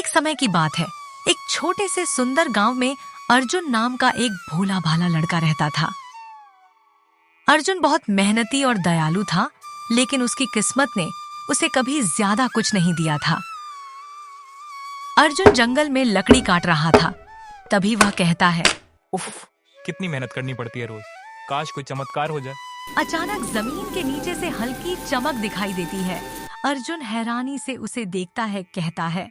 समय की बात है। एक छोटे से सुंदर गांव में अर्जुन नाम का एक भोला भाला लड़का रहता था। अर्जुन बहुत मेहनती और दयालु था, लेकिन उसकी किस्मत ने उसे कभी ज्यादा कुछ नहीं दिया था। अर्जुन जंगल में लकड़ी काट रहा था। तभी वह कहता है, उफ, कितनी मेहनत करनी पड़ती है रोज। काश कोई चमत्कार हो जाए। अचानक जमीन के नीचे से हल्की चमक दिखाई देती है। अर्जुन हैरानी से उसे देखता है, कहता है,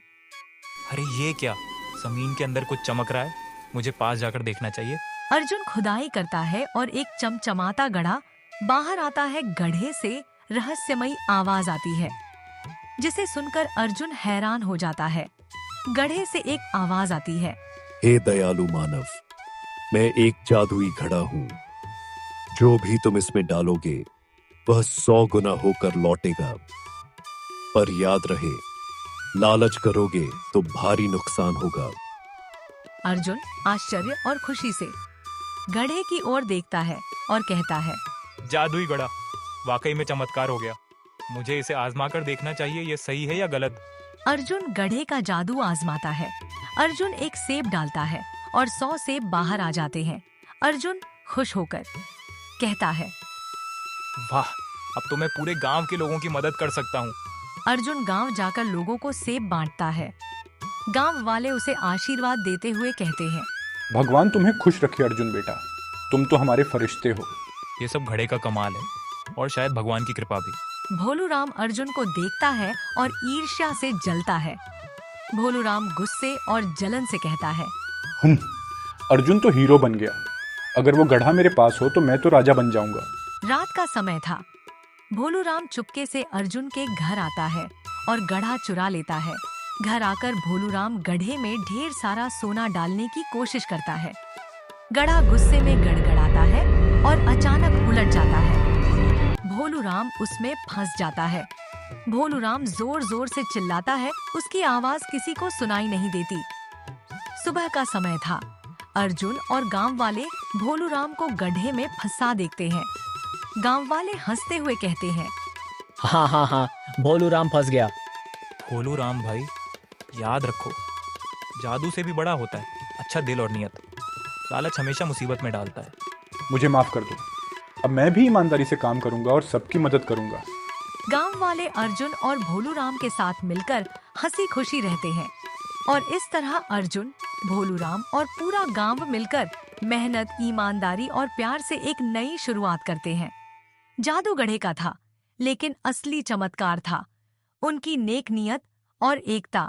अरे ये क्या, जमीन के अंदर कुछ चमक रहा है। मुझे पास जाकर देखना चाहिए। अर्जुन खुदाई करता है और एक चमचमाता गड़ा बाहर आता है। गड्ढे से रहस्यमयी आवाज आती है, जिसे सुनकर अर्जुन हैरान हो जाता है। गड्ढे से एक आवाज आती है, हे दयालु मानव, मैं एक जादुई घड़ा हूँ। जो भी तुम इसमें डालोगे वह 100 गुना होकर लौटेगा। पर याद रहे, लालच करोगे तो भारी नुकसान होगा। अर्जुन आश्चर्य और खुशी से गड्ढे की ओर देखता है और कहता है, जादुई गड़ा, वाकई में चमत्कार हो गया। मुझे इसे आजमा कर देखना चाहिए, ये सही है या गलत। अर्जुन गड्ढे का जादू आजमाता है। अर्जुन एक सेब डालता है और 100 सेब बाहर आ जाते हैं। अर्जुन खुश होकर कहता है, वाह, अब तो मैं पूरे गांव के लोगों की मदद कर सकता हूँ। अर्जुन गांव जाकर लोगों को सेब बांटता है। गांव वाले उसे आशीर्वाद देते हुए कहते हैं, भगवान तुम्हें खुश रखे अर्जुन बेटा, तुम तो हमारे फरिश्ते हो। ये सब घड़े का कमाल है और शायद भगवान की कृपा भी। भोलूराम अर्जुन को देखता है और ईर्ष्या से जलता है। भोलूराम गुस्से और जलन से कहता है, अर्जुन तो हीरो बन गया। अगर वो गधा मेरे पास हो तो मैं तो राजा बन जाऊंगा। रात का समय था। भोलूराम चुपके से अर्जुन के घर आता है और गधा चुरा लेता है। घर आकर भोलूराम गड्ढे में ढेर सारा सोना डालने की कोशिश करता है। गधा गुस्से में गड़गड़ाता है और अचानक उलट जाता है। भोलूराम उसमें फंस जाता है। भोलूराम जोर जोर से चिल्लाता है, उसकी आवाज किसी को सुनाई नहीं देती। सुबह का समय था। अर्जुन और गांव वाले भोलूराम को गड्ढे में फंसा देखते हैं। गांव वाले हंसते हुए कहते हैं, हाँ, भोलूराम फंस गया। भोलूराम भाई, याद रखो, जादू से भी बड़ा होता है अच्छा दिल और नियत। लालच हमेशा मुसीबत में डालता है। मुझे माफ कर दो। अब मैं भी ईमानदारी से काम करूंगा और सबकी मदद करूंगा। गांव वाले अर्जुन और भोलूराम के साथ मिलकर हंसी खुशी रहते हैं और इस तरह अर्जुन, भोलूराम और पूरा गांव मिलकर मेहनत, ईमानदारी और प्यार से एक नई शुरुआत करते हैं। जादू गड्ढे का था, लेकिन असली चमत्कार था उनकी नेक नियत और एकता।